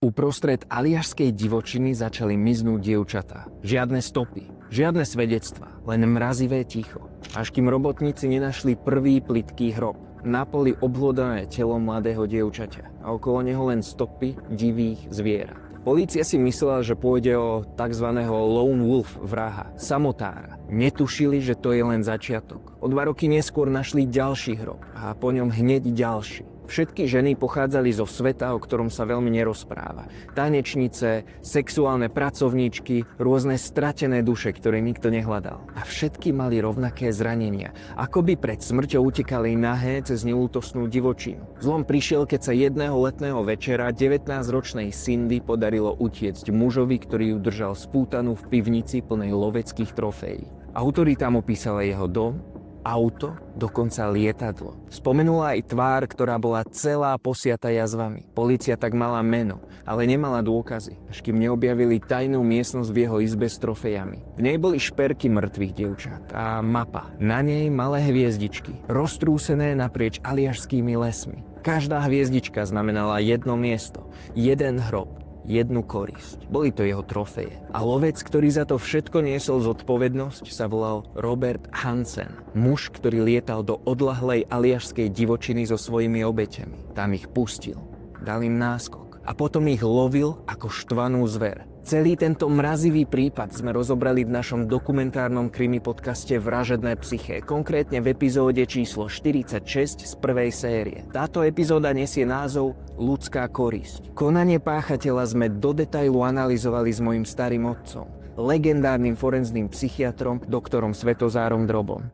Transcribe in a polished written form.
Uprostred aliašskej divočiny začali miznúť dievčatá. Žiadne stopy, žiadne svedectvá, len mrazivé ticho. Až kým robotníci nenašli prvý plytký hrob. Na poli obhlodané telo mladého dievčaťa a okolo neho len stopy divých zvierat. Polícia si myslela, že pôjde o tzv. Lone Wolf vraha, samotára. Netušili, že to je len začiatok. O 2 roky neskôr našli ďalší hrob a po ňom hneď ďalší. Všetky ženy pochádzali zo sveta, o ktorom sa veľmi nerozpráva. Tanečnice, sexuálne pracovníčky, rôzne stratené duše, ktoré nikto nehľadal. A všetky mali rovnaké zranenia. Ako by pred smrťou utekali nahé cez neútosnú divočinu. Zlom prišiel, keď sa jedného letného večera 19-ročnej Cindy podarilo utiecť mužovi, ktorý ju držal spútanú v pivnici plnej loveckých trofejí. Autoritám opísala jeho dom, auto, dokonca lietadlo. Spomenula aj tvár, ktorá bola celá posiata jazvami. Polícia tak mala meno, ale nemala dôkazy, až kým neobjavili tajnú miestnosť v jeho izbe s trofejami. V nej boli šperky mŕtvych dievčat a mapa. Na nej malé hviezdičky, roztrúsené naprieč aliašskými lesmi. Každá hviezdička znamenala jedno miesto, jeden hrob, jednu korisť. Boli to jeho trofeje. A lovec, ktorý za to všetko niesol zodpovednosť, sa volal Robert Hansen. Muž, ktorý lietal do odľahlej aliašskej divočiny so svojimi obeťami. Tam ich pustil, dal im náskok a potom ich lovil ako štvanú zver. Celý tento mrazivý prípad sme rozobrali v našom dokumentárnom krimi podcaste Vražedné psyché, konkrétne v epizóde číslo 46 z prvej série. Táto epizóda nesie názov Ľudská korisť. Konanie páchateľa sme do detailu analyzovali s mojím starým otcom, legendárnym forenzným psychiatrom, doktorom Svetozárom Drobom.